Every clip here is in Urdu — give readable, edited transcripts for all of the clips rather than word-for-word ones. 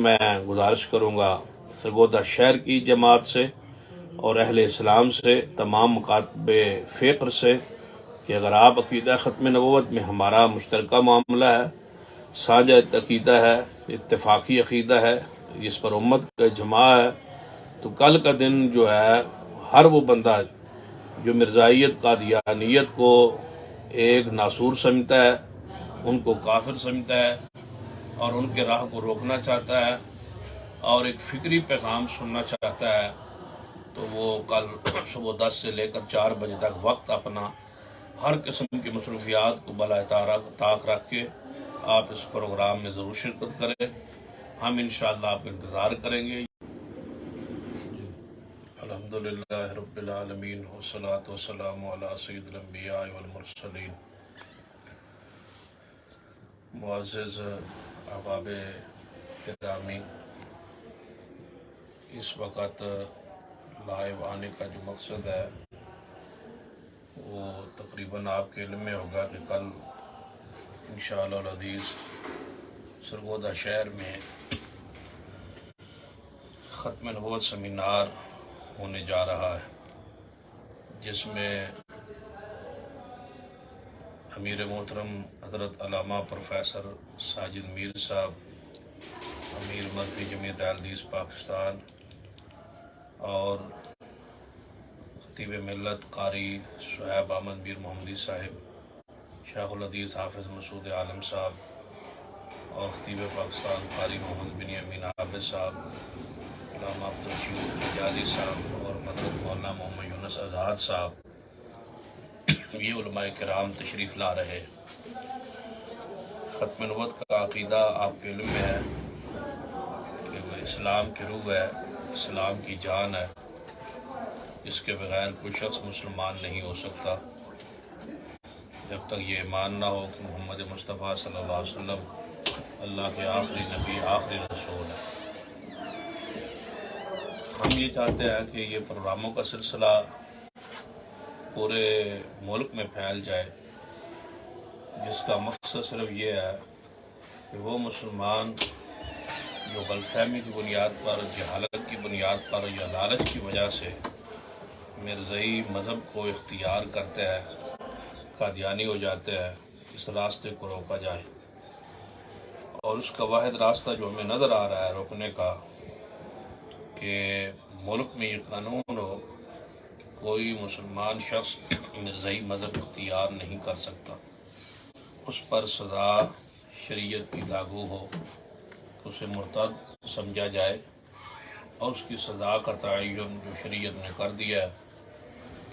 میں گزارش کروں گا سرگودا شہر کی جماعت سے اور اہل اسلام سے، تمام مکاتب فقر سے، کہ اگر آپ عقیدہ ختم نبوت میں ہمارا مشترکہ معاملہ ہے، ساجھا عقیدہ ہے، اتفاقی عقیدہ ہے، جس پر امت کا اجماع ہے، تو کل کا دن جو ہے ہر وہ بندہ جو مرزائیت قادیانیت کو ایک ناسور سمجھتا ہے، ان کو کافر سمجھتا ہے اور ان کے راہ کو روکنا چاہتا ہے اور ایک فکری پیغام سننا چاہتا ہے، تو وہ کل صبح 10 سے لے کر 4 بجے تک وقت اپنا ہر قسم کی مصروفیات کو بالائے طاق رکھ کے آپ اس پروگرام میں ضرور شرکت کریں۔ ہم انشاءاللہ آپ کا انتظار کریں گے۔ الحمدللہ رب العالمین والصلاة والسلام علی سید الانبیاء والمرسلین۔ معزز احباب گرامی، اس وقت لائیو آنے کا جو مقصد ہے وہ تقریباً آپ کے علم میں ہوگا کہ کل انشاءاللہ العزیز سرگودا شہر میں ختم نبوت سیمینار ہونے جا رہا ہے، جس میں امیر محترم حضرت علامہ پروفیسر ساجد میر صاحب، امیر مرکزی جمعیت اہل حدیث پاکستان، اور خطیب ملت قاری صہیب احمد میر محمدی صاحب، شیخ الحدیث حافظ مسعود عالم صاحب، اور خطیب پاکستان قاری محمد بن امین عابد صاحب، علامہ عبدالرشید حجازی صاحب، اور مدد مولانا محمد یونس آزاد صاحب، یہ علماء کرام تشریف لا رہے۔ ختم نبوت کا عقیدہ آپ کے علم میں ہے کہ وہ اسلام کی روح ہے، اسلام کی جان ہے، اس کے بغیر کوئی شخص مسلمان نہیں ہو سکتا جب تک یہ ایمان نہ ہو کہ محمد مصطفیٰ صلی اللہ علیہ وسلم اللہ کے آخری نبی، آخری رسول ہے۔ ہم یہ چاہتے ہیں کہ یہ پروگراموں کا سلسلہ پورے ملک میں پھیل جائے، جس کا مقصد صرف یہ ہے کہ وہ مسلمان جو غلط فہمی کی بنیاد پر، جہالت کی بنیاد پر یا لالچ کی وجہ سے مرزائی مذہب کو اختیار کرتے ہیں، قادیانی ہو جاتے ہیں، اس راستے کو روکا جائے۔ اور اس کا واحد راستہ جو ہمیں نظر آ رہا ہے روکنے کا، کہ ملک میں یہ قانون ہو کہ کوئی مسلمان شخص مرزائی مذہب اختیار نہیں کر سکتا، اس پر سزا شریعت کی لاگو ہو، اسے مرتد سمجھا جائے، اور اس کی سزا کا تعین جو شریعت نے کر دیا ہے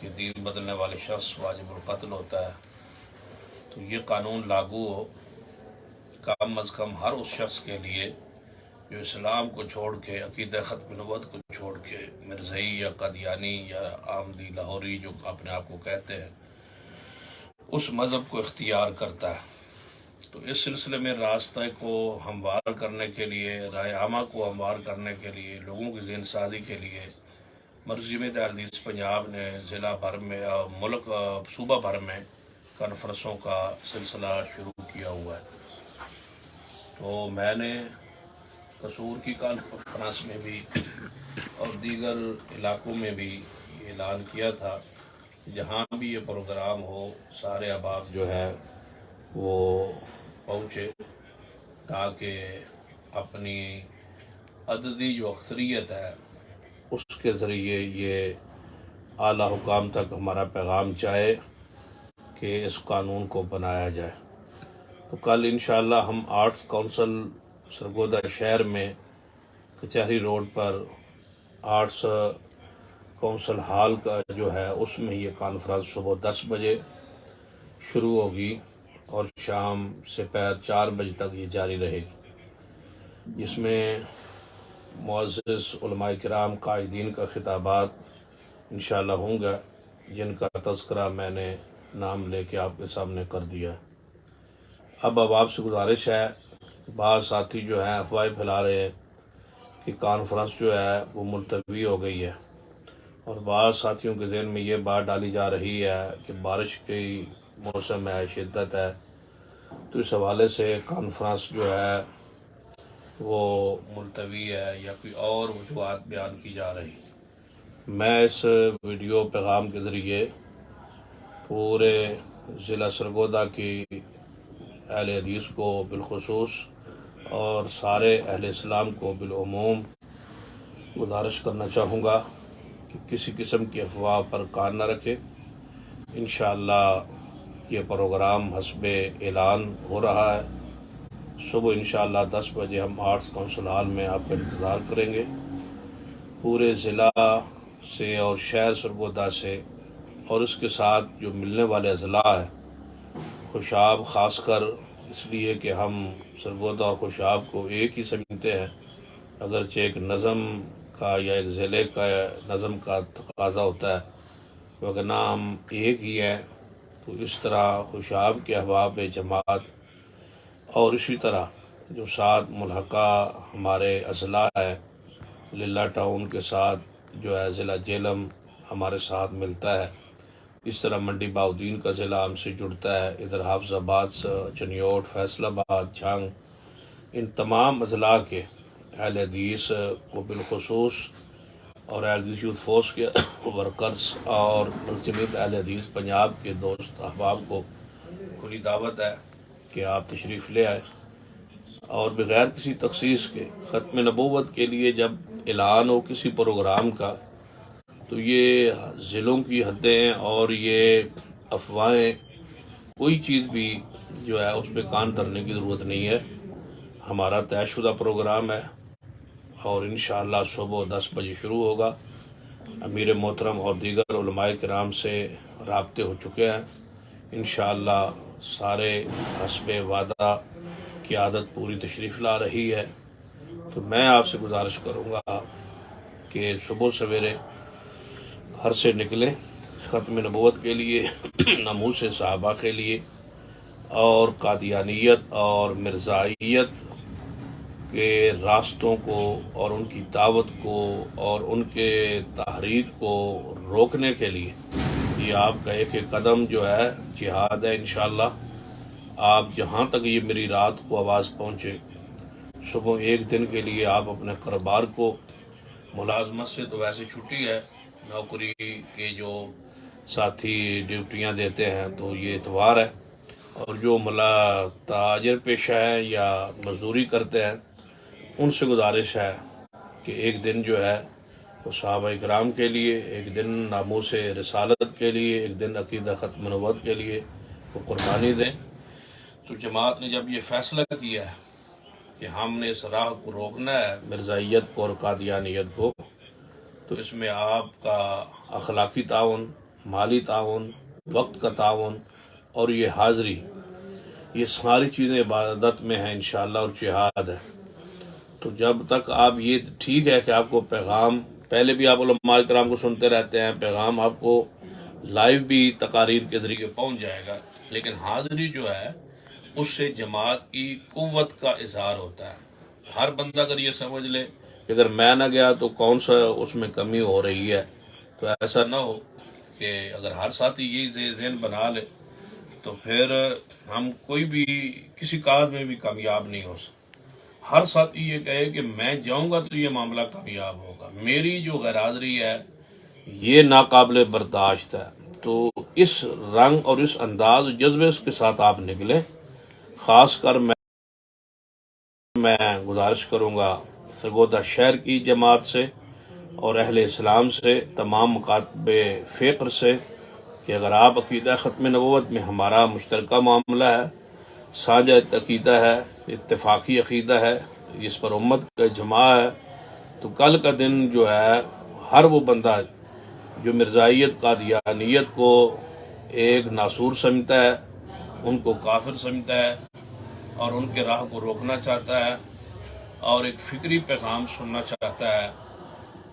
کہ دین بدلنے والے شخص واجب القتل ہوتا ہے، تو یہ قانون لاگو ہو کم از کم ہر اس شخص کے لیے جو اسلام کو چھوڑ کے، عقیدہ ختم نبوت کو چھوڑ کے مرزائی یا قادیانی یا آمدی لاہوری جو اپنے آپ کو کہتے ہیں، اس مذہب کو اختیار کرتا ہے۔ تو اس سلسلے میں راستہ کو ہموار کرنے کے لیے، رائے عامہ کو ہموار کرنے کے لیے، لوگوں کی ذہن سازی کے لیے مرکزی جمعیت اہل حدیث پنجاب نے ضلع بھر میں، ملک صوبہ بھر میں کانفرنسوں کا سلسلہ شروع کیا ہوا ہے۔ تو میں نے قصور کی کانفرنس میں بھی اور دیگر علاقوں میں بھی یہ اعلان کیا تھا کہ جہاں بھی یہ پروگرام ہو، سارے احباب جو ہے وہ پہنچے، تاکہ اپنی عددی جو اکثریت ہے اس کے ذریعے یہ اعلیٰ حکام تک ہمارا پیغام جائے کہ اس قانون کو بنایا جائے۔ تو کل انشاءاللہ ہم آرٹس کونسل سرگودا شہر میں کچہری روڈ پر آرٹس کونسل ہال کا جو ہے اس میں یہ کانفرنس صبح 10 بجے شروع ہوگی اور شام سے پیر 4 بجے تک یہ جاری رہے گی، جس میں معزز علماء کرام قائدین کا خطابات انشاءاللہ ہوں گا، جن کا تذکرہ میں نے نام لے کے آپ کے سامنے کر دیا۔ اب آپ سے گزارش ہے کہ بعض ساتھی جو ہیں افواہیں پھیلا رہے ہیں کہ کانفرنس جو ہے وہ ملتوی ہو گئی ہے، اور بعض ساتھیوں کے ذہن میں یہ بات ڈالی جا رہی ہے کہ بارش کی موسم ہے، شدت ہے، تو اس حوالے سے کانفرنس جو ہے وہ ملتوی ہے یا کوئی اور وجوہات بیان کی جا رہی. میں اس ویڈیو پیغام کے ذریعے پورے ضلع سرگودا کی اہل حدیث کو بالخصوص اور سارے اہل اسلام کو بالعموم گزارش کرنا چاہوں گا کہ کسی قسم کی افواہ پر کان نہ رکھے. انشاءاللہ یہ پروگرام حسب اعلان ہو رہا ہے. صبح انشاءاللہ 10 بجے ہم آرٹس کونسل ہال میں آپ کا انتظار کریں گے. پورے ضلع سے اور شہر سرگودا سے اور اس کے ساتھ جو ملنے والے اضلاع ہیں، خوشاب خاص کر اس لیے کہ ہم سرگودا اور خوشاب کو ایک ہی سمجھتے ہیں، اگرچہ ایک نظم کا یا ایک ضلع کا نظم کا تقاضا ہوتا ہے، وگرنہ ہم ایک ہی ہیں. تو اس طرح خوشاب کے احباب جماعت اور اسی طرح جو ساتھ ملحقہ ہمارے اضلاع ہے، للہ ٹاؤن کے ساتھ جو ہے ضلع جہلم ہمارے ساتھ ملتا ہے، اس طرح منڈی باؤدین کا ضلع ہم سے جڑتا ہے، ادھر حافظ آباد چنیوٹ فیصل آباد جھنگ، ان تمام اضلاع کے اہل حدیث کو بالخصوص اور اہل حدیث یوتھ فورس کے ورکرز اور منظمیت اہل حدیث پنجاب کے دوست احباب کو کھلی دعوت ہے کہ آپ تشریف لے آئے. اور بغیر کسی تخصیص کے ختم نبوت کے لیے جب اعلان ہو کسی پروگرام کا تو یہ ضلعوں کی حدیں اور یہ افواہیں کوئی چیز بھی جو ہے اس پہ کان دھرنے کی ضرورت نہیں ہے. ہمارا طے شدہ پروگرام ہے اور انشاءاللہ صبح 10 بجے شروع ہوگا. امیر محترم اور دیگر علماء کرام سے رابطے ہو چکے ہیں. انشاءاللہ سارے حسب وعدہ قیادت پوری تشریف لا رہی ہے. تو میں آپ سے گزارش کروں گا کہ صبح سویرے گھر سے نکلیں ختم نبوت کے لیے، ناموس صحابہ کے لیے، اور قادیانیت اور مرزائیت کے راستوں کو اور ان کی دعوت کو اور ان کے تحریک کو روکنے کے لیے یہ آپ کا ایک ایک قدم جو ہے جہاد ہے. انشاءاللہ آپ جہاں تک یہ میری رات کو آواز پہنچے، صبح ایک دن کے لیے آپ اپنے کاروبار کو، ملازمت سے تو ویسے چھٹی ہے، نوکری کے جو ساتھی ڈیوٹیاں دیتے ہیں تو یہ اتوار ہے، اور جو تاجر پیشہ ہیں یا مزدوری کرتے ہیں ان سے گزارش ہے کہ ایک دن جو ہے وہ صحابہ کرام کے لیے، ایک دن ناموس رسالت کے لیے، ایک دن عقیدہ ختم نبوت کے لیے وہ قربانی دیں. تو جماعت نے جب یہ فیصلہ کیا ہے کہ ہم نے اس راہ کو روکنا ہے، مرزائیت کو اور قادیانیت کو، تو اس میں آپ کا اخلاقی تعاون، مالی تعاون، وقت کا تعاون اور یہ حاضری، یہ ساری چیزیں عبادت میں ہیں انشاءاللہ اور جہاد ہے. تو جب تک آپ، یہ ٹھیک ہے کہ آپ کو پیغام پہلے بھی آپ علماء کرام کو سنتے رہتے ہیں، پیغام آپ کو لائیو بھی تقاریر کے ذریعے پہنچ جائے گا، لیکن حاضری جو ہے اس سے جماعت کی قوت کا اظہار ہوتا ہے. ہر بندہ اگر یہ سمجھ لے کہ اگر میں نہ گیا تو کون سا اس میں کمی ہو رہی ہے، تو ایسا نہ ہو کہ اگر ہر ساتھی یہی ذہن بنا لے تو پھر ہم کوئی بھی کسی کاز میں بھی کامیاب نہیں ہو سکتے. ہر ساتھی یہ کہے کہ میں جاؤں گا تو یہ معاملہ کامیاب ہوگا، میری جو غیر حاضری ہے یہ ناقابل برداشت ہے. تو اس رنگ اور اس انداز جذبے کے ساتھ آپ نکلیں. خاص کر میں گزارش کروں گا سرگودا شہر کی جماعت سے اور اہل اسلام سے، تمام مکاتب فقر سے، کہ اگر آپ عقیدہ ختم نبوت میں ہمارا مشترکہ معاملہ ہے، ساجھا عقیدہ ہے، اتفاقی عقیدہ ہے، جس پر امت کا اجماع ہے، تو کل کا دن جو ہے ہر وہ بندہ جو مرزائیت قادیانیت کو ایک ناسور سمجھتا ہے، ان کو کافر سمجھتا ہے اور ان کے راہ کو روکنا چاہتا ہے اور ایک فکری پیغام سننا چاہتا ہے،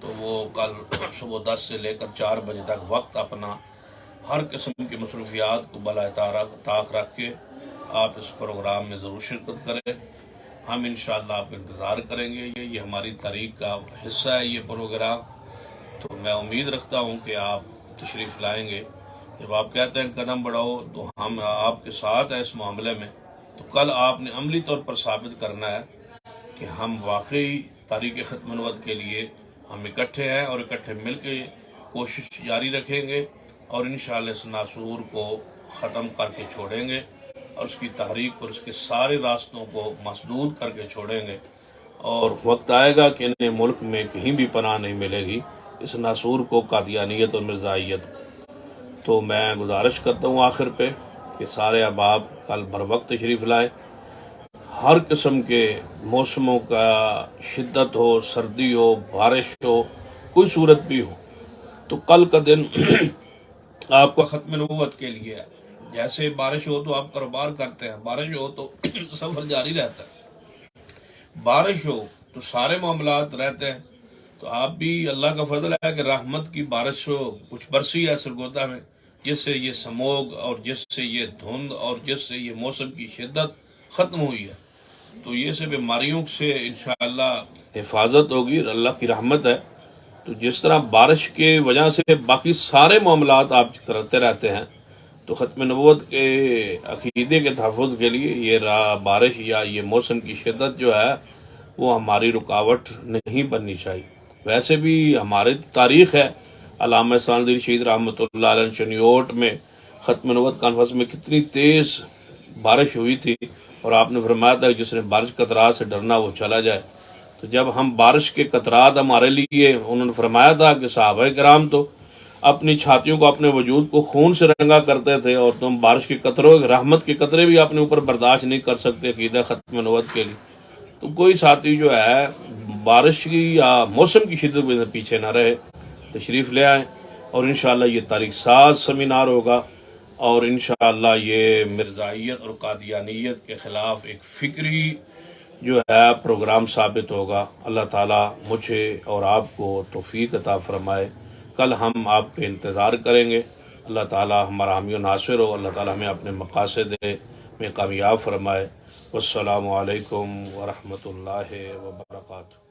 تو وہ کل صبح 10 سے لے کر 4 بجے تک وقت اپنا ہر قسم کی مصروفیات کو بالائے طاق رکھ کے آپ اس پروگرام میں ضرور شرکت کریں. ہم انشاءاللہ آپ کا انتظار کریں گے. یہ ہماری تاریخ کا حصہ ہے یہ پروگرام. تو میں امید رکھتا ہوں کہ آپ تشریف لائیں گے. جب آپ کہتے ہیں قدم بڑھاؤ تو ہم آپ کے ساتھ ہیں اس معاملے میں. تو کل آپ نے عملی طور پر ثابت کرنا ہے کہ ہم واقعی تحریک ختم نبوت کے لیے ہم اکٹھے ہیں اور اکٹھے مل کے کوشش جاری رکھیں گے اور انشاءاللہ اس ناسور کو ختم کر کے چھوڑیں گے اور اس کی تحریک اور اس کے سارے راستوں کو مسدود کر کے چھوڑیں گے، اور وقت آئے گا کہ انہیں ملک میں کہیں بھی پناہ نہیں ملے گی اس ناسور کو، قادیانیت اور مرزائیت کو۔ تو میں گزارش کرتا ہوں آخر پہ کہ سارے احباب کل بر وقت تشریف لائیں، ہر قسم کے موسموں کا شدت ہو، سردی ہو، بارش ہو، کوئی صورت بھی ہو، تو کل کا دن آپ کا ختم نبوت کے لیے ہے۔ جیسے بارش ہو تو آپ کاروبار کرتے ہیں، بارش ہو تو سفر جاری رہتا ہے، بارش ہو تو سارے معاملات رہتے ہیں۔ تو آپ بھی اللہ کا فضل ہے کہ رحمت کی بارش ہو کچھ برسی ہے سرگودا میں، جس سے یہ سموگ اور جس سے یہ دھند اور جس سے یہ موسم کی شدت ختم ہوئی ہے، تو یہ سے بیماریوں سے انشاءاللہ حفاظت ہوگی، اللہ کی رحمت ہے۔ تو جس طرح بارش کے وجہ سے باقی سارے معاملات آپ کرتے رہتے ہیں، تو ختم نبوت کے عقیدے کے تحفظ کے لیے یہ بارش یا یہ موسم کی شدت جو ہے وہ ہماری رکاوٹ نہیں بننی چاہیے۔ ویسے بھی ہماری تاریخ ہے، علامہ ساندری شہید رحمۃ اللہ علیہ چنیوٹ میں ختم نبوت کانفرنس میں کتنی تیز بارش ہوئی تھی، اور آپ نے فرمایا تھا کہ جس نے بارش قطرات سے ڈرنا وہ چلا جائے۔ تو جب ہم بارش کے قطرات ہمارے لیے، انہوں نے فرمایا تھا کہ صحابہ کرام تو اپنی چھاتیوں کو، اپنے وجود کو خون سے رنگا کرتے تھے، اور تم بارش کے قطروں، رحمت کے قطرے بھی اپنے اوپر برداشت نہیں کر سکتے عقیدہ ختم نبوت کے لیے۔ تو کوئی ساتھی جو ہے بارش کی یا موسم کی شدت میں پیچھے نہ رہے، تشریف لے آئیں، اور انشاءاللہ یہ تاریخ ساز سمینار ہوگا، اور انشاءاللہ یہ مرزائیت اور قادیانیت کے خلاف ایک فکری جو ہے پروگرام ثابت ہوگا۔ اللہ تعالیٰ مجھے اور آپ کو توفیق عطا فرمائے۔ کل ہم آپ کے انتظار کریں گے۔ اللہ تعالیٰ ہمارا حامی و ناصر ہو، اللہ تعالیٰ ہمیں اپنے مقاصد میں کامیاب فرمائے۔ والسلام علیکم ورحمۃ اللہ وبرکاتہ۔